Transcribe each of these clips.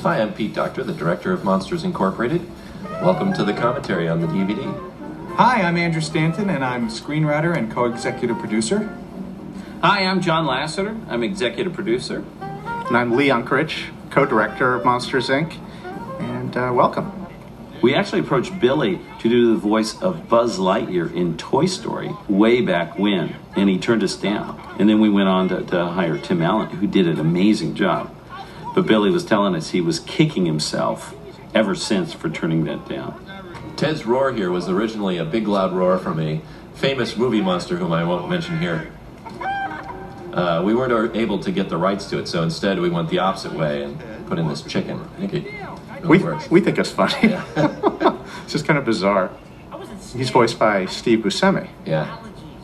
Hi, I'm Pete Docter, the director of Monsters Incorporated. Welcome to the commentary on the DVD. Hi, I'm Andrew Stanton, and I'm screenwriter and co-executive producer. Hi, I'm John Lasseter. I'm executive producer. And I'm Unkrich, co-director of Monsters, Inc. And welcome. We actually approached Billy to do the voice of Buzz Lightyear in Toy Story way back when, and he turned us down. And then we went on to hire Tim Allen, who did an amazing job. But Billy was telling us he was kicking himself ever since for turning that down. Ted's roar here was originally a big loud roar from a famous movie monster whom I won't mention here. We weren't able to get the rights to it, so instead we went the opposite way and put in this chicken. I think it really works. We think it's funny. Yeah. It's just kind of bizarre. He's voiced by Steve Buscemi. Yeah.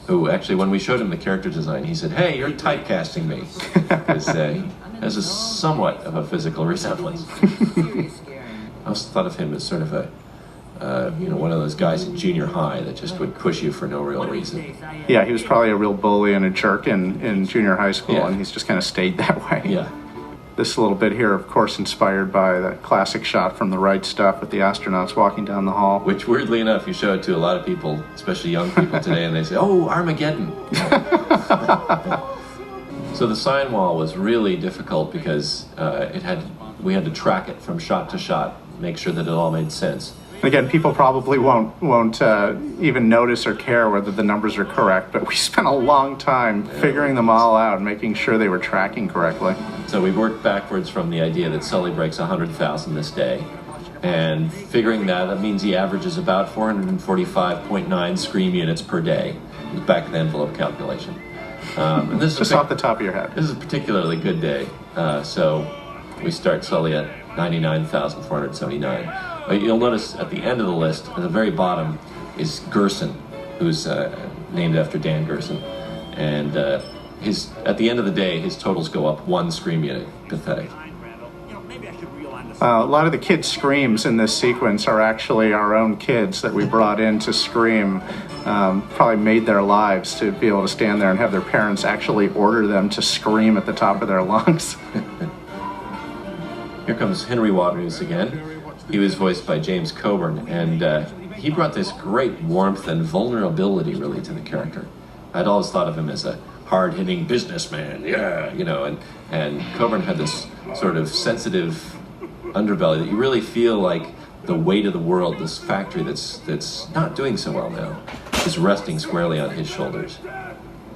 Who actually, when we showed him the character design, he said, "Hey, you're typecasting me." Because he has a somewhat of a physical resemblance. I also thought of him as sort of a, one of those guys in junior high that just would push you for no real reason. Yeah, he was probably a real bully and a jerk in junior high school, Yeah. and he's just kind of stayed that way. Yeah. This little bit here, of course, inspired by the classic shot from The Right Stuff with the astronauts walking down the hall. Which, weirdly enough, you show it to a lot of people, especially young people today, and they say, "Oh, Armageddon." So the sign wall was really difficult because we had to track it from shot to shot, make sure that it all made sense. Again, people probably won't even notice or care whether the numbers are correct, but we spent a long time figuring them all out and making sure they were tracking correctly. So we worked backwards from the idea that Sully breaks 100,000 this day, and figuring that means he averages about 445.9 scream units per day. It was back of the envelope calculation. And this Just off the top of your head. This is a particularly good day, so we start Sully at 99,479. But you'll notice at the end of the list, at the very bottom, is Gerson, who's named after Dan Gerson. And at the end of the day, his totals go up 1 scream unit. Pathetic. A lot of the kids' screams in this sequence are actually our own kids that we brought in to scream. Probably made their lives to be able to stand there and have their parents actually order them to scream at the top of their lungs. Here comes Henry Waters again. He was voiced by James Coburn, and he brought this great warmth and vulnerability really to the character. I'd always thought of him as a hard-hitting businessman, and Coburn had this sort of sensitive underbelly that you really feel like the weight of the world, this factory that's not doing so well now, is resting squarely on his shoulders.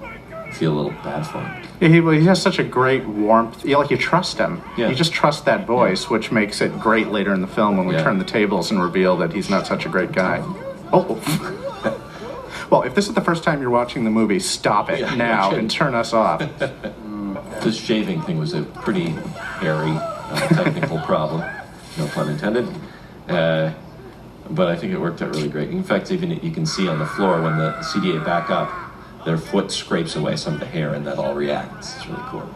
I feel a little bad for him. Yeah, he has such a great warmth. You trust him. Yeah. You just trust that voice, which makes it great later in the film when we turn the tables and reveal that he's not such a great guy. Oh. Well, if this is the first time you're watching the movie, stop it now and turn us off. This shaving thing was a pretty hairy technical problem, no pun intended. But I think it worked out really great. In fact, even you can see on the floor when the CDA back up, their foot scrapes away some of the hair and that all reacts. It's really cool.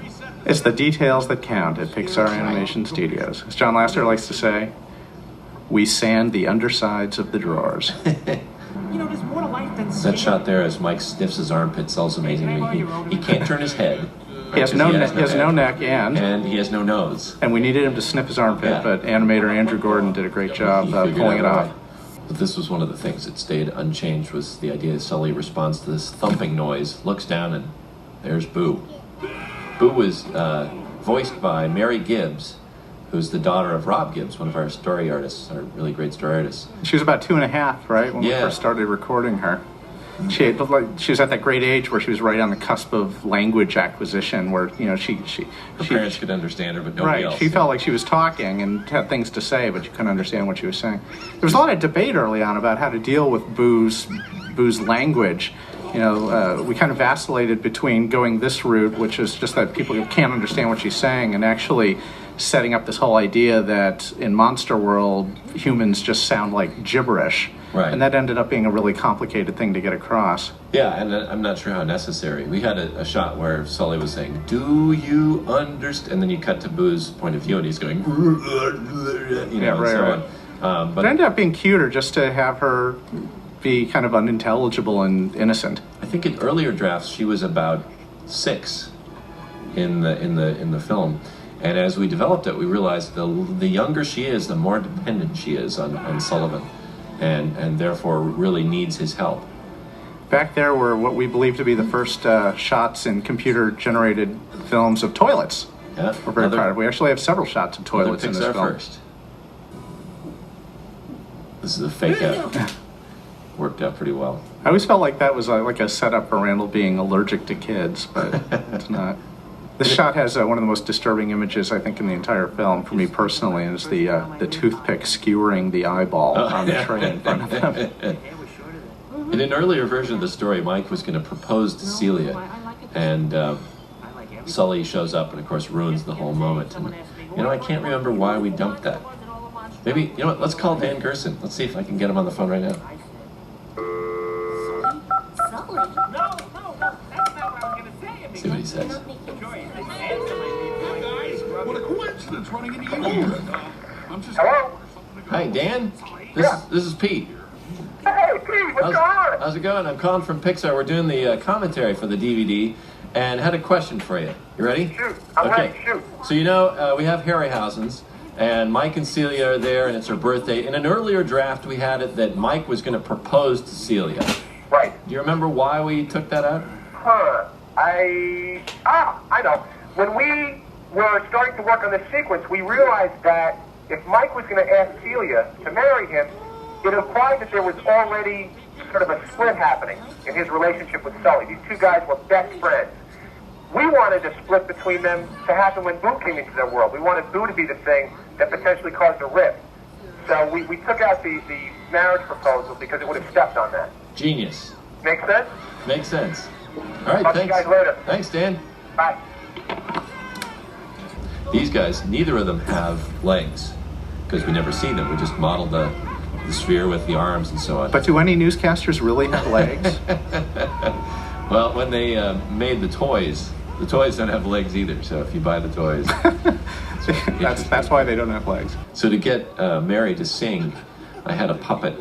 It's the details that count at Pixar Animation Studios. As John Lasseter likes to say, we sand the undersides of the drawers. There's more to life than That shot there as Mike sniffs his armpit sells amazingly. He can't turn his head. He has no neck and he has no nose. And we needed him to sniff his armpit, but animator Andrew Gordon did a great job pulling it off. But this was one of the things that stayed unchanged, was the idea that Sully responds to this thumping noise, looks down, and there's Boo. Boo was voiced by Mary Gibbs, who's the daughter of Rob Gibbs, one of our story artists, our really great story artists. She was about 2.5, right, when we first started recording her. She was at that great age where she was right on the cusp of language acquisition, where her parents could understand her, but nobody else. Right, she felt like she was talking and had things to say, but you couldn't understand what she was saying. There was a lot of debate early on about how to deal with Boo's language. We kind of vacillated between going this route, which is just that people can't understand what she's saying, and actually setting up this whole idea that in Monster World, humans just sound like gibberish. Right. And that ended up being a really complicated thing to get across. Yeah, and I'm not sure how necessary. We had a shot where Sully was saying, "Do you understand?" And then you cut to Boo's point of view, and he's going, Right. But it ended up being cuter just to have her be kind of unintelligible and innocent. I think in earlier drafts she was about 6 in the film, And as we developed it, we realized the younger she is, the more dependent she is on Sullivan, and therefore really needs his help. Back there were what we believe to be the first shots in computer-generated films of toilets. Yeah, We're very proud of. We actually have several shots of toilets in this Pixar film. first. This is a fake out. Worked out pretty well. I always felt like that was like a setup for Randall being allergic to kids, but it's not. This shot has one of the most disturbing images, I think, in the entire film, for me personally, and it's the toothpick skewering the eyeball on the tray in front of them. In an earlier version of the story, Mike was going to propose to Celia, and Sully shows up and, of course, ruins the whole moment. And, you know, I can't remember why we dumped that. Maybe, you know what, let's call Dan Gerson. Let's see if I can get him on the phone right now. See what he says. What a coincidence running into you. Hello? Hi, Dan. This is Pete. Hey, Pete, what's going on? How's it going? I'm calling from Pixar. We're doing the commentary for the DVD, and had a question for you. You ready? Shoot, I'm ready, shoot. So you know, we have Harryhausen's, and Mike and Celia are there, and it's her birthday. In an earlier draft, we had it that Mike was going to propose to Celia. Right. Do you remember why we took that out? I know. When we were starting to work on this sequence, we realized that if Mike was going to ask Celia to marry him, it implied that there was already sort of a split happening in his relationship with Sully. These two guys were best friends. We wanted a split between them to happen when Boo came into their world. We wanted Boo to be the thing that potentially caused a rift. So we took out the marriage proposal because it would have stepped on that. Genius. Make sense? Makes sense. All right, Talk thanks. to you guys later. Thanks, Dan. Bye. These guys, neither of them have legs, because we never see them. We just model the sphere with the arms and so on. But do any newscasters really have legs? Well, when they made the toys don't have legs either. So if you buy the toys, that's why they don't have legs. So to get Mary to sing, I had a puppet,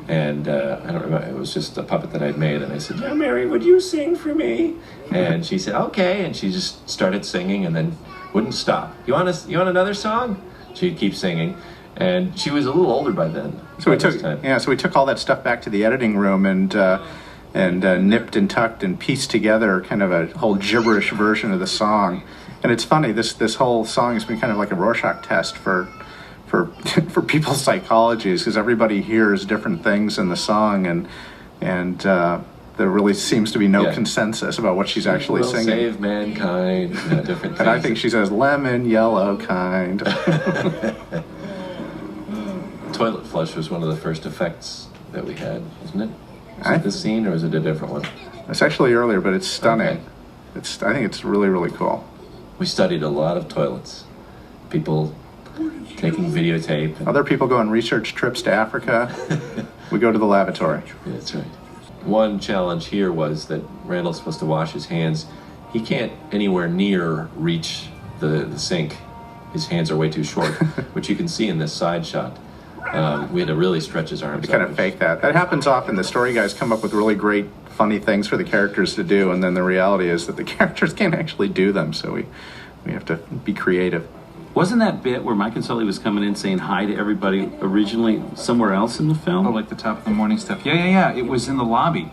and I don't remember. It was just a puppet that I'd made, and I said, "Yeah, Mary, would you sing for me?" And she said, "Okay," and she just started singing, and then wouldn't stop. You want another song? She'd keep singing, and she was a little older by then. So we took all that stuff back to the editing room and nipped and tucked and pieced together kind of a whole gibberish version of the song. And it's funny, this whole song has been kind of like a Rorschach test for people's psychologies, because everybody hears different things in the song, and there really seems to be no consensus about what she's actually singing. Save mankind, different things. And I think she says lemon yellow kind. Toilet flush was one of the first effects that we had, wasn't it? Was it this scene, or was it a different one? It's actually earlier, but it's stunning. Okay. I think it's really, really cool. We studied a lot of toilets. People taking videotape. Other people go on research trips to Africa. We go to the lavatory. Yeah, that's right. One challenge here was that Randall's supposed to wash his hands. He can't anywhere near reach the sink. His hands are way too short, which you can see in this side shot. We had to really stretch his arms. To kind of fake that. That happens often. The story guys come up with really great, funny things for the characters to do, and then the reality is that the characters can't actually do them, so we have to be creative. Wasn't that bit where Mike and Sully was coming in saying hi to everybody originally somewhere else in the film? Oh, like the top of the morning stuff. Yeah. It was in the lobby.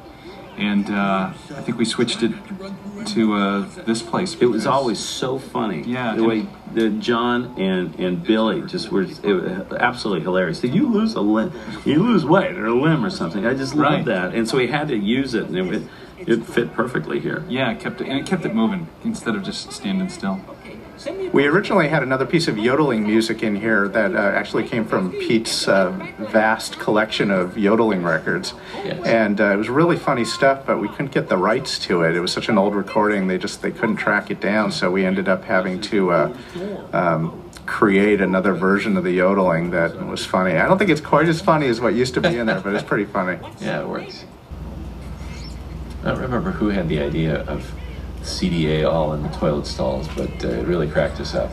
And I think we switched it to this place. It was always so funny. Yeah. The way John and Billy just were absolutely hilarious. Did you lose a limb? You lose weight or a limb or something. I just love that. And so he had to use it, and it fit perfectly here. Yeah, it kept it moving instead of just standing still. We originally had another piece of yodeling music in here that actually came from Pete's vast collection of yodeling records. Yes. And it was really funny stuff, but we couldn't get the rights to it. It was such an old recording, they couldn't track it down, so we ended up having to create another version of the yodeling that was funny. I don't think it's quite as funny as what used to be in there, but it's pretty funny. Yeah, it works. I don't remember who had the idea of CDA all in the toilet stalls, but it really cracked us up.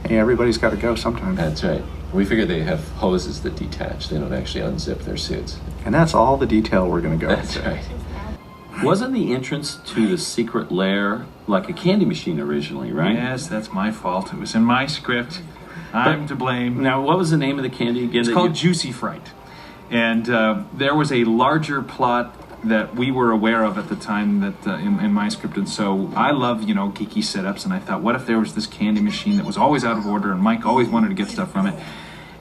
Hey, everybody's got to go sometime. That's right. We figure they have hoses that detach. They don't actually unzip their suits. And that's all the detail we're going to go That's into. right. Wasn't the entrance to the secret lair like a candy machine originally, right? Yes, that's my fault. It was in my script. I'm to blame. Now, what was the name of the candy again? It's called Juicy Fright. And there was a larger plot that we were aware of at the time that in my script. And so I love, geeky setups. And I thought, what if there was this candy machine that was always out of order and Mike always wanted to get stuff from it.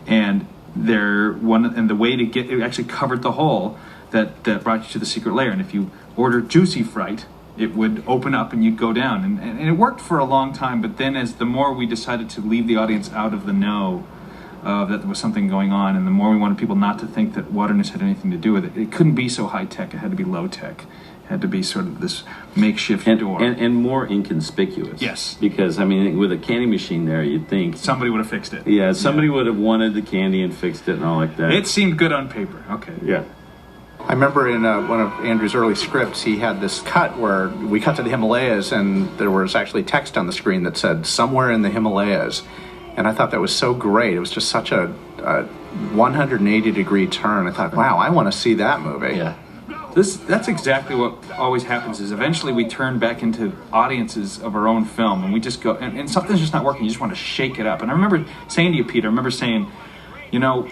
And the way to get it actually covered the hole that brought you to the secret lair. And if you ordered Juicy Fright, it would open up and you'd go down. And it worked for a long time, but then as the more we decided to leave the audience out of the know that there was something going on, and the more we wanted people not to think that Waterness had anything to do with it, it couldn't be so high-tech, it had to be low-tech. It had to be sort of this makeshift door. And more inconspicuous. Yes. Because, I mean, with a candy machine there, you'd think... Somebody would have fixed it. Yeah, somebody would have wanted the candy and fixed it and all like that. It seemed good on paper. Okay. Yeah. I remember in one of Andrew's early scripts, he had this cut where we cut to the Himalayas, and there was actually text on the screen that said, "Somewhere in the Himalayas." And I thought that was so great. It was just such a 180-degree turn. I thought, wow, I want to see that movie. Yeah. That's exactly what always happens, is eventually we turn back into audiences of our own film, and we just go, and something's just not working, you just want to shake it up. And I remember saying to you, Peter, saying,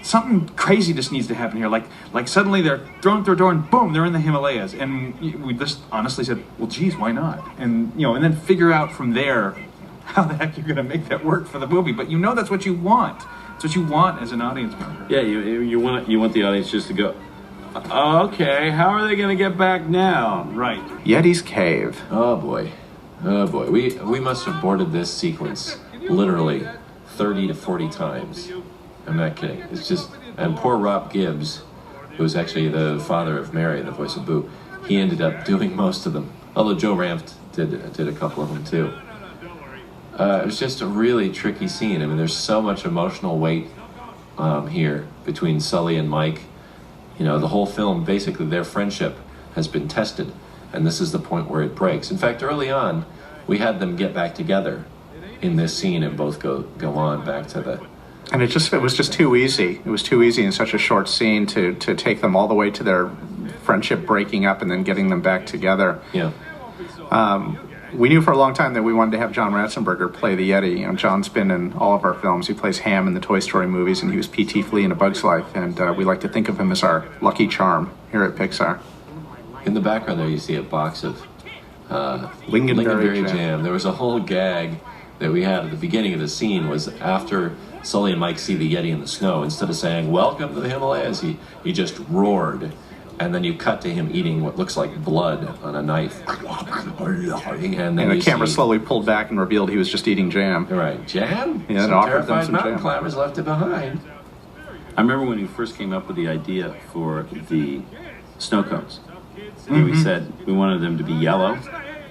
something crazy just needs to happen here. Like suddenly they're thrown through a door and boom, they're in the Himalayas. And we just honestly said, well, geez, why not? And, and then figure out from there how the heck you're going to make that work for the movie. But that's what you want. It's what you want as an audience member. Yeah, you want the audience just to go, okay, how are they going to get back now? Right. Yeti's Cave. Oh boy. We must have boarded this sequence literally 30 to 40 times. I'm not kidding. It's just, and poor Rob Gibbs, who's actually the father of Mary, the voice of Boo, he ended up doing most of them. Although Joe Ranft did a couple of them too. It was just a really tricky scene. I mean, there's so much emotional weight here between Sully and Mike. The whole film, basically, their friendship has been tested, and this is the point where it breaks. In fact, early on, we had them get back together in this scene and both go on back to the... And it was just too easy. It was too easy in such a short scene to take them all the way to their friendship breaking up and then getting them back together. Yeah. We knew for a long time that we wanted to have John Ratzenberger play the Yeti. John's been in all of our films. He plays Ham in the Toy Story movies, and he was P.T. Flea in A Bug's Life. And we like to think of him as our lucky charm here at Pixar. In the background there, you see a box of Lingonberry jam. There was a whole gag that we had at the beginning of the scene was after Sully and Mike see the Yeti in the snow, instead of saying, "Welcome to the Himalayas," he just roared. And then you cut to him eating what looks like blood on a knife. And the camera slowly pulled back and revealed he was just eating jam. Right, jam? Yeah, some offered them terrified some mountain jam. climbers left it behind. I remember when he first came up with the idea for the snow cones. And we said we wanted them to be yellow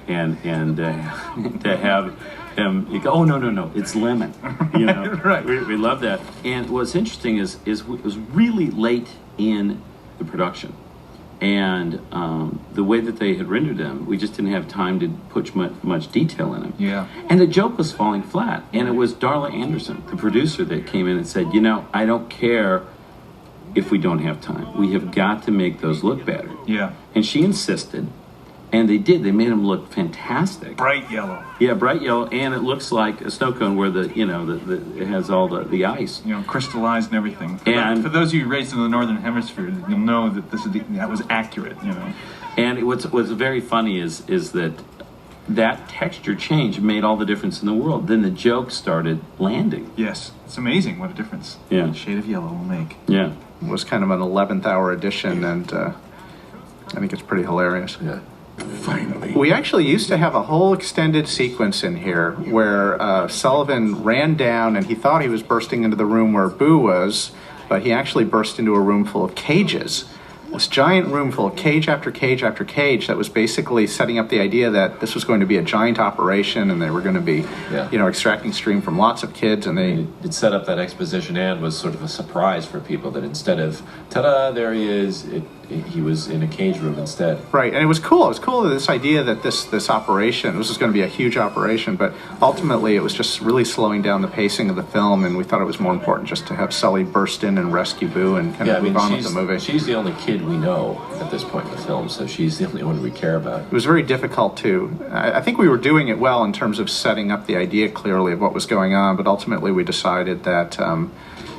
and to have them, you go, oh, no, it's lemon. Right. We love that. And what's interesting is it was really late in the production. And the way that they had rendered them, we just didn't have time to put much detail in them. Yeah. And the joke was falling flat. And it was Darla Anderson, the producer, that came in and said, I don't care if we don't have time. We have got to make those look better. Yeah. And she insisted. And they did. They made them look fantastic. Bright yellow. Yeah, bright yellow, and it looks like a snow cone where it has all the ice. Crystallized and everything. For those of you raised in the Northern Hemisphere, you'll know that that was accurate, And what's very funny is that texture change made all the difference in the world. Then the joke started landing. Yes. It's amazing what a difference a shade of yellow will make. Yeah. It was kind of an 11th hour edition, and I think it's pretty hilarious. Yeah. Finally. We actually used to have a whole extended sequence in here where Sullivan ran down and he thought he was bursting into the room where Boo was, but he actually burst into a room full of cages. This giant room full of cage after cage after cage that was basically setting up the idea that this was going to be a giant operation and they were going to be, extracting stream from lots of kids, and It set up that exposition and was sort of a surprise for people that instead of, ta-da, there he is, he was in a cage room instead. Right, and it was cool. It was cool, this idea that this operation, this was going to be a huge operation, but ultimately it was just really slowing down the pacing of the film, and we thought it was more important just to have Sully burst in and rescue Boo and kind of move on with the movie. She's the only kid we know at this point in the film, so she's the only one we care about. It was very difficult to. I think we were doing it well in terms of setting up the idea clearly of what was going on, but ultimately we decided that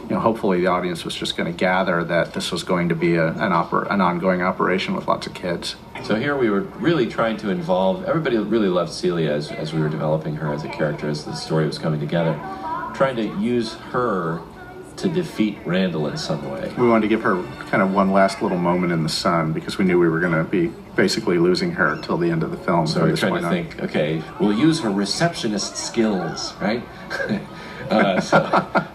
hopefully the audience was just going to gather that this was going to be an ongoing operation with lots of kids. So here we were really trying to involve, everybody really loved Celia as we were developing her as a character, as the story was coming together, trying to use her to defeat Randall in some way. We wanted to give her kind of one last little moment in the sun because we knew we were going to be basically losing her till the end of the film. So we were trying to think, okay, we'll use her receptionist skills, right?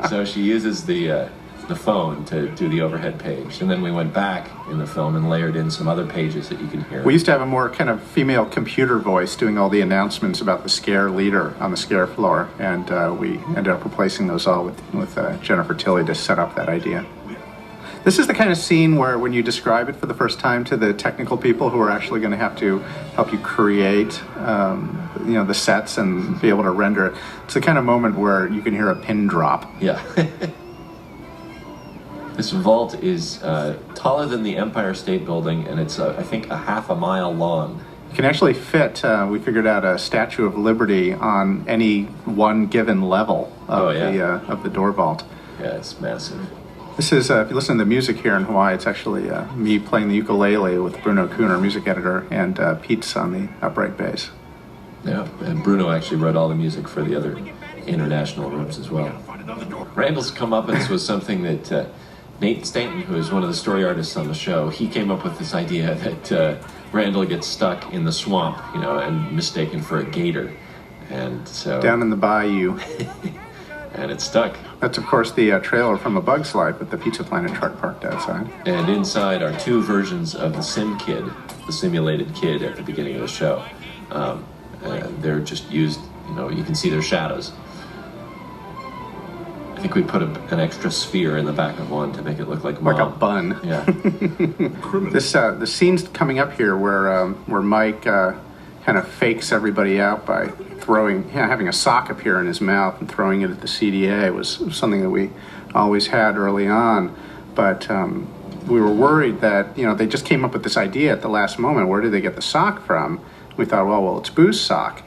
So she uses the phone to do the overhead page, and then we went back in the film and layered in some other pages that you can hear. We used to have a more kind of female computer voice doing all the announcements about the scare leader on the scare floor, and we ended up replacing those all with Jennifer Tilly to set up that idea. This is the kind of scene where when you describe it for the first time to the technical people who are actually going to have to help you create the sets and be able to render it, it's the kind of moment where you can hear a pin drop. Yeah. This vault is taller than the Empire State Building, and it's, I think, a half a mile long. You can actually fit, we figured out, a Statue of Liberty on any one given level of the door vault. Yeah, it's massive. This is, if you listen to the music here in Hawaii, it's actually me playing the ukulele with Bruno Kuhn, our music editor, and Pete's on the upright bass. Yeah, and Bruno actually wrote all the music for the other international rooms as well. Randall's comeuppance was something that Nate Stanton, who is one of the story artists on the show, he came up with this idea that Randall gets stuck in the swamp, and mistaken for a gator. And so... Down in the bayou. And it's stuck. That's, of course, the trailer from A Bug's Life with the Pizza Planet truck parked outside. And inside are two versions of the Sim Kid, the simulated kid at the beginning of the show. They're just used, you can see their shadows. I think we put an extra sphere in the back of one to make it look like Mom. Like a bun. Yeah. The scene's coming up here where Mike kind of fakes everybody out by having a sock appear in his mouth and throwing it at the CDA was something that we always had early on. But we were worried that, they just came up with this idea at the last moment. Where did they get the sock from? We thought, well, it's Boo's sock.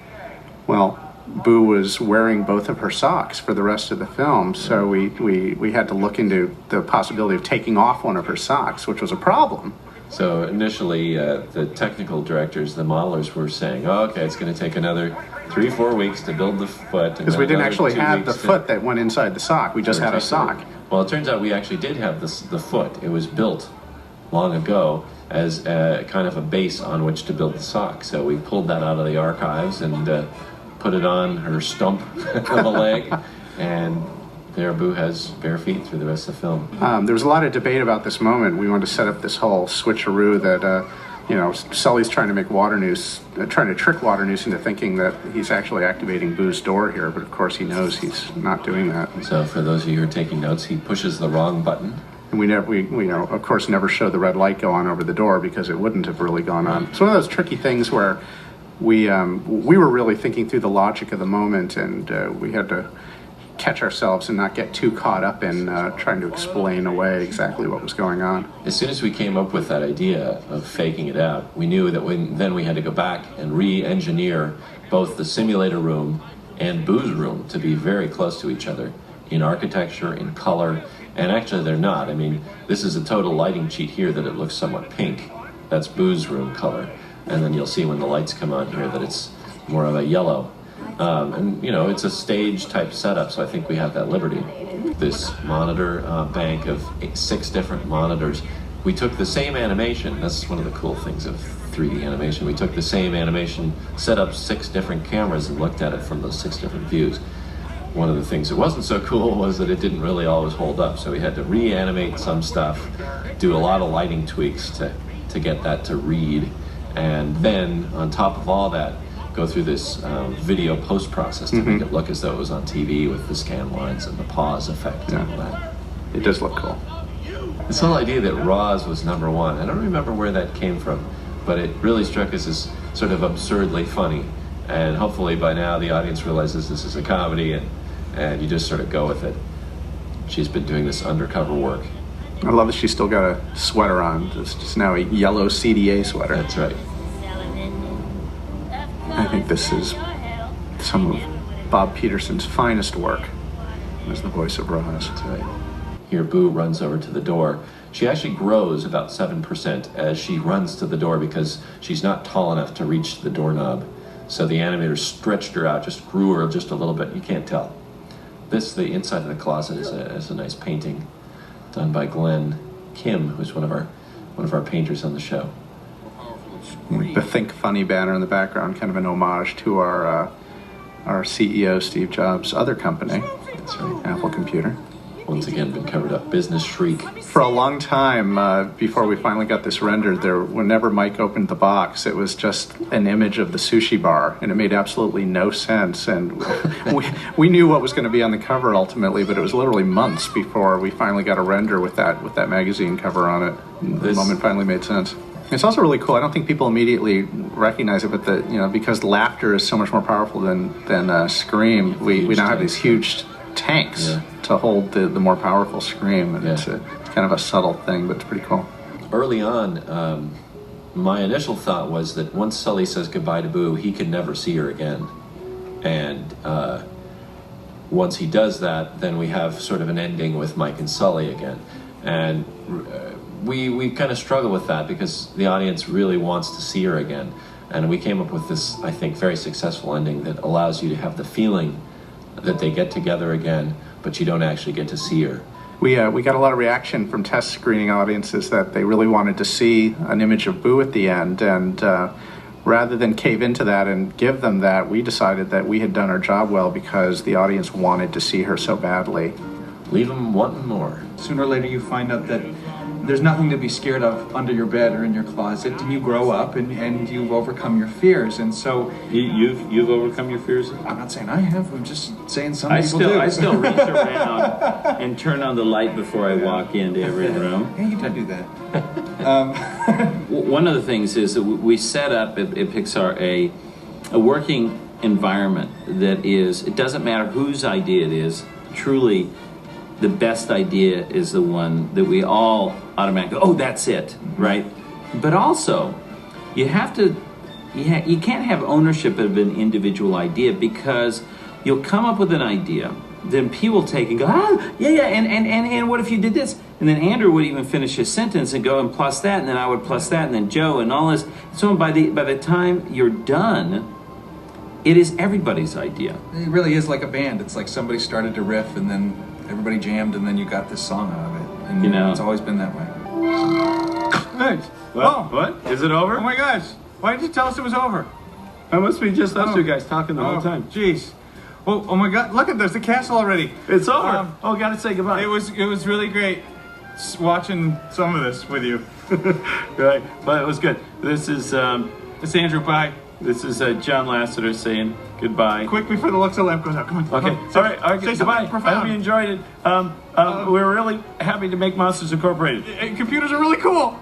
Well, Boo was wearing both of her socks for the rest of the film, so we had to look into the possibility of taking off one of her socks, which was a problem. So initially, the technical directors, the modelers, were saying, oh, okay, it's going to take another 3-4 weeks to build the foot. Because we didn't actually have the foot that went inside the sock. We just had a sock. Well, it turns out we actually did have the foot. It was built long ago as kind of a base on which to build the sock. So we pulled that out of the archives and put it on her stump of a leg, and there Boo has bare feet through the rest of the film. There was a lot of debate about this moment. We wanted to set up this whole switcheroo that, Sully's trying to make trying to trick Waternoose into thinking that he's actually activating Boo's door here, but of course he knows he's not doing that. So for those of you who are taking notes, he pushes the wrong button. And we of course never showed the red light go on over the door because it wouldn't have really gone on. It's one of those tricky things where we were really thinking through the logic of the moment, and we had to catch ourselves and not get too caught up in trying to explain away exactly what was going on. As soon as we came up with that idea of faking it out, we knew that then we had to go back and re-engineer both the simulator room and Boo's room to be very close to each other in architecture, in color, and actually they're not. I mean, this is a total lighting cheat here that it looks somewhat pink. That's Boo's room color. And then you'll see when the lights come on here that it's more of a yellow. And it's a stage type setup, so I think we have that liberty. This monitor bank of 6 different monitors. We took the same animation. That's one of the cool things of 3D animation. We took the same animation, set up 6 different cameras, and looked at it from those 6 different views. One of the things that wasn't so cool was that it didn't really always hold up, so we had to reanimate some stuff, do a lot of lighting tweaks to get that to read, and then on top of all that, go through this video post-process to make it look as though it was on TV with the scan lines and the pause effect and all that. It does look cool. This whole idea that Roz was #1, I don't remember where that came from, but it really struck us as sort of absurdly funny. And hopefully by now the audience realizes this is a comedy, and you just sort of go with it. She's been doing this undercover work. I love that she's still got a sweater on. It's just now a yellow CDA sweater. That's right. I think this is some of Bob Peterson's finest work as the voice of Roz. That's right. Here, Boo runs over to the door. She actually grows about 7% as she runs to the door because she's not tall enough to reach the doorknob. So the animator stretched her out, just grew her just a little bit. You can't tell. The inside of the closet is a nice painting done by Glenn Kim, who's one of our painters on the show. The Think Funny banner in the background, kind of an homage to our CEO Steve Jobs' other company. That's right. Apple Computer. Once again, been covered up. Business Shriek. For a long time, before we finally got this rendered, whenever Mike opened the box, it was just an image of the sushi bar, and it made absolutely no sense. And we knew what was going to be on the cover ultimately, but it was literally months before we finally got a render with that magazine cover on it. The moment finally made sense. It's also really cool. I don't think people immediately recognize it, but because laughter is so much more powerful than scream, we now have these huge tanks to hold the more powerful scream, and it's kind of a subtle thing, but it's pretty cool. Early on, my initial thought was that once Sully says goodbye to Boo, he can never see her again. And once he does that, then we have sort of an ending with Mike and Sully again. And we kind of struggle with that because the audience really wants to see her again. And we came up with this, I think, very successful ending that allows you to have the feeling that they get together again, but you don't actually get to see her. We got a lot of reaction from test screening audiences that they really wanted to see an image of Boo at the end, and rather than cave into that and give them that, we decided that we had done our job well because the audience wanted to see her so badly. Leave them wanting more. Sooner or later you find out that there's nothing to be scared of under your bed or in your closet, and you grow up and you've overcome your fears. And so You've overcome your fears? I'm not saying I have, I'm just saying some people do. I still reach around and turn on the light before I walk into every room. Yeah, you did do that. One of the things is that we set up at Pixar a working environment that is, it doesn't matter whose idea it is, truly the best idea is the one that we all automatically, oh, that's it, right? But also, you can't have ownership of an individual idea, because you'll come up with an idea, then people take and go, and what if you did this? And then Andrew would even finish his sentence and go and plus that, and then I would plus that, and then Joe and all this. So by the time you're done, it is everybody's idea. It really is like a band. It's like somebody started to riff and then everybody jammed and then you got this song out of it. And it's always been that way. Hey, What? Is it over? oh my gosh, why didn't you tell us it was over? That must be just us two guys talking the whole time. Jeez. Oh my God, look at there's the castle already. It's over. Gotta say goodbye. It was really great watching some of this with you. Right, but it was good. This is It's Andrew, bye. This is John Lasseter saying goodbye. Quick before the Luxa lamp goes out. Come on. Okay. Say, All right. Say Goodbye. something profound. I hope you enjoyed it. We're really happy to make Monsters Incorporated. Computers are really cool.